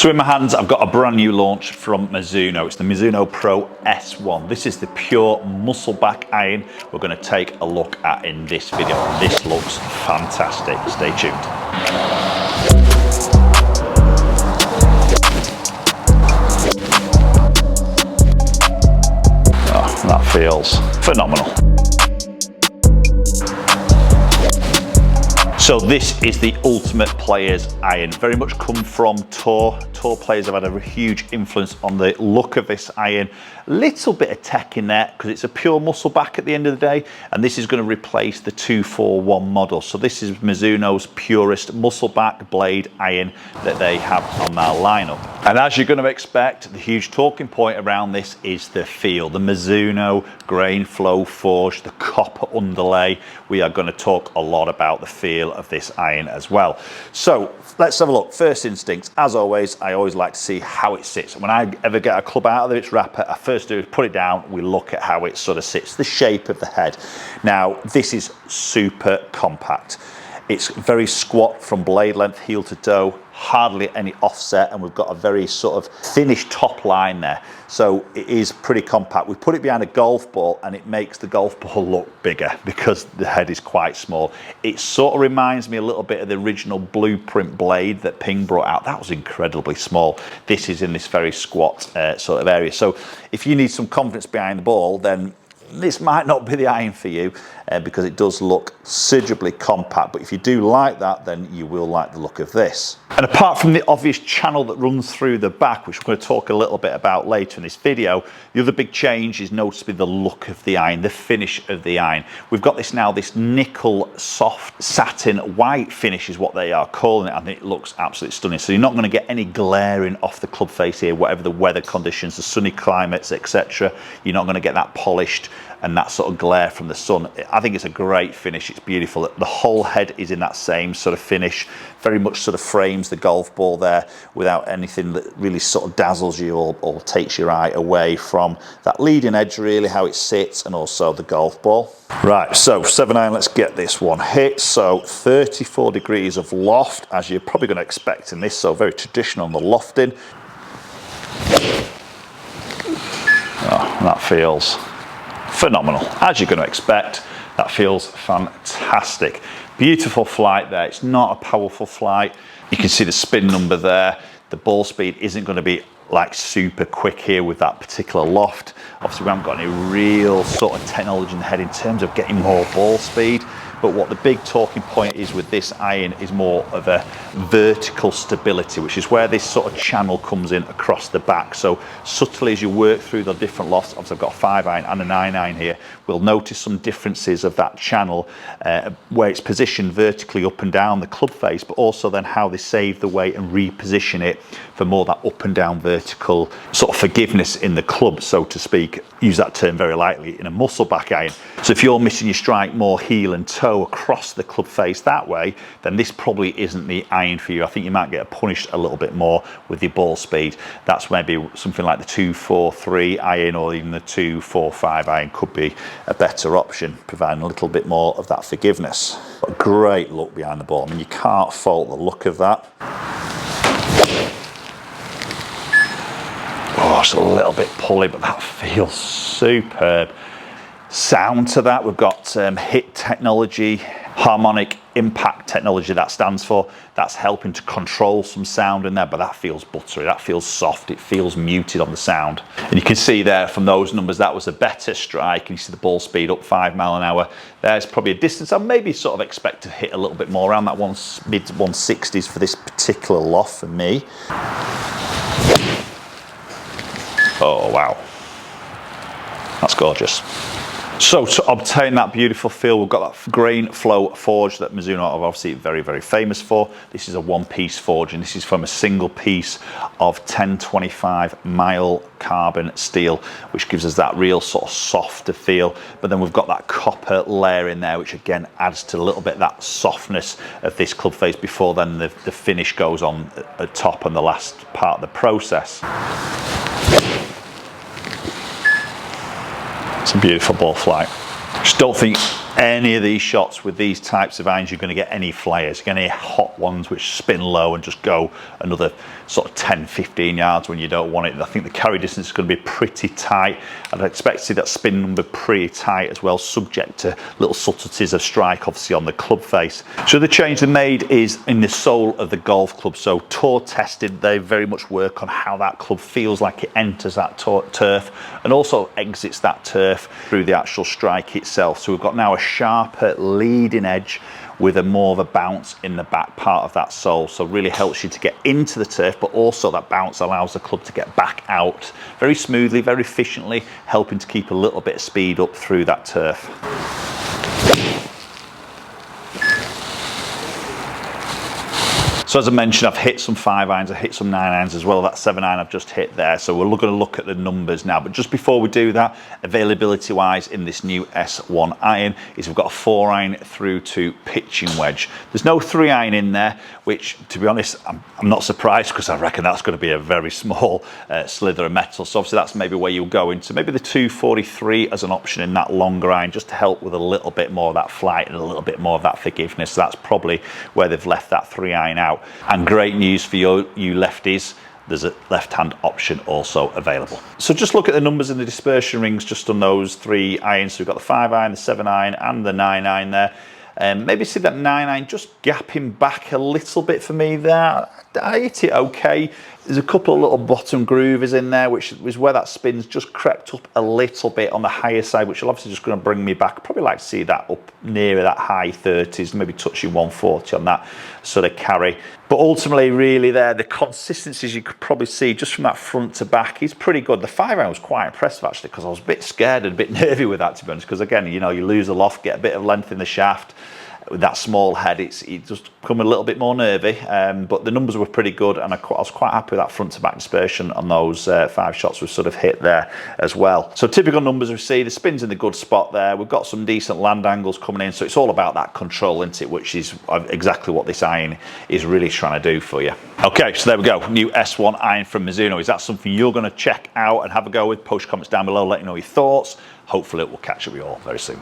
So in my hands, I've got a brand new launch from Mizuno. It's the Mizuno Pro S-1. This is the pure muscle back iron we're going to take a look at in this video. This looks fantastic. Stay tuned. Oh, that feels phenomenal. So this is the ultimate player's iron. Very much come from tour. Tour players have had a huge influence on the look of this iron. Little bit of tech in there because it's a pure muscle back at the end of the day, and this is going to replace the 241 model. So this is Mizuno's purest muscle back blade iron that they have on their lineup. And as you're going to expect, the huge talking point around this is the feel. The Mizuno grain flow forge, the copper underlay. We are going to talk a lot about the feel of this iron as well. So let's have a look. First instincts, as always, I always like to see how it sits. When I ever get a club out of its wrapper, I first do is put it down. We look at how it sort of sits, the shape of the head. Now, this is super compact. It's very squat from blade length, heel to toe, hardly any offset, and we've got a very sort of finished top line there. So it is pretty compact. We put it behind a golf ball and it makes the golf ball look bigger because the head is quite small. It sort of reminds me a little bit of the original Blueprint blade that Ping brought out. That was incredibly small. This is in this very squat sort of area. So if you need some confidence behind the ball, then this might not be the iron for you because it does look considerably compact, but if you do like that, then you will like the look of this. And apart from the obvious channel that runs through the back, which we're going to talk a little bit about later in this video, the other big change is noticeably the look of the iron, the finish of the iron. We've got this now, this nickel soft satin white finish is what they are calling it, and it looks absolutely stunning. So you're not going to get any glaring off the club face here, whatever the weather conditions, the sunny climates, etc. You're not going to get that polished and that sort of glare from the sun. I think it's a great finish. It's beautiful. The whole head is in that same sort of finish, very much sort of frames the golf ball there without anything that really sort of dazzles you or takes your eye away from that leading edge, really, how it sits, and also the golf ball. Right, so 7-iron, let's get this one hit. So 34 degrees of loft, as you're probably going to expect in this, so very traditional on the lofting. Oh, that feels phenomenal, as you're going to expect. That feels fantastic. Beautiful flight there. It's not a powerful flight. You can see the spin number there. The ball speed isn't going to be like super quick here with that particular loft. Obviously we haven't got any real sort of technology in the head in terms of getting more ball speed. But what the big talking point is with this iron is more of a vertical stability, which is where this sort of channel comes in across the back. So subtly as you work through the different lofts, obviously I've got a 5-iron and a 9-iron here, we'll notice some differences of that channel where it's positioned vertically up and down the club face, but also then how they save the weight and reposition it for more that up and down vertical sort of forgiveness in the club, so to speak. Use that term very lightly in a muscle back iron. So if you're missing your strike more heel and toe across the club face that way, then this probably isn't the iron for you. I think you might get punished a little bit more with your ball speed. That's maybe something like the 243 iron or even the 245 iron could be a better option, providing a little bit more of that forgiveness. But a great look behind the ball. I mean, you can't fault the look of that. Oh, it's a little bit pulley, but that feels superb. Sound to that, we've got HIT technology, harmonic impact technology that stands for. That's helping to control some sound in there, but that feels buttery, that feels soft, it feels muted on the sound. And you can see there from those numbers, that was a better strike. And you see the ball speed up 5 miles an hour. There's probably a distance I maybe sort of expect to hit a little bit more, around that mid 160s for this particular loft for me. Oh, wow. That's gorgeous. So to obtain that beautiful feel, we've got that grain flow forge that Mizuno are obviously very, very famous for. This is a one-piece forge, and this is from a single piece of 1025 mile carbon steel, which gives us that real sort of softer feel. But then we've got that copper layer in there, which again adds to a little bit of that softness of this club face before then the finish goes on at top and the last part of the process. It's a beautiful ball flight. Just don't think Any of these shots with these types of irons, you're going to get any flares. You're going to get hot ones which spin low and just go another sort of 10-15 yards when you don't want it. I think the carry distance is going to be pretty tight. I'd expect to see that spin number pretty tight as well, subject to little subtleties of strike obviously on the club face. So the change they made is in the sole of the golf club. So tour tested, they very much work on how that club feels like it enters that turf and also exits that turf through the actual strike itself. So we've got now a sharper leading edge with a more of a bounce in the back part of that sole. So really helps you to get into the turf, but also that bounce allows the club to get back out very smoothly, very efficiently, helping to keep a little bit of speed up through that turf. So as I mentioned, I've hit some 5 irons, I've hit some 9 irons as well. That 7 iron I've just hit there. So we're going to look at the numbers now. But just before we do that, availability wise in this new S1 iron is we've got a 4 iron through to pitching wedge. There's no 3 iron in there, which to be honest, I'm not surprised because I reckon that's going to be a very small slither of metal. So obviously that's maybe where you'll go into maybe the 243 as an option in that longer iron, just to help with a little bit more of that flight and a little bit more of that forgiveness. So that's probably where they've left that 3 iron out. And great news for you lefties, there's a left-hand option also available. So just look at the numbers in the dispersion rings just on those 3 irons. So we've got the 5 iron, the 7 iron and the 9 iron there. Maybe see that 9 iron just gapping back a little bit for me there. I hit it okay. There's a couple of little bottom grooves in there, which is where that spin's just crept up a little bit on the higher side, which will obviously just going to bring me back. Probably like to see that up nearer that high 30s, maybe touching 140 on that sort of carry. But ultimately, really there, the consistencies you could probably see just from that front to back is pretty good. The 5 iron was quite impressive actually, because I was a bit scared and a bit nervy with that, to be honest, because again, you know, you lose the loft, get a bit of length in the shaft. With that small head, it just become a little bit more nervy, but the numbers were pretty good, and I was quite happy with that front to back dispersion on those 5 shots we've sort of hit there as well. So typical numbers we see, the spin's in the good spot there. We've got some decent land angles coming in, so it's all about that control, isn't it, which is exactly what this iron is really trying to do for you. Okay, so there we go, new S1 iron from Mizuno. Is that something you're going to check out and have a go with? Post comments down below, let me know your thoughts. Hopefully it will catch up with you all very soon.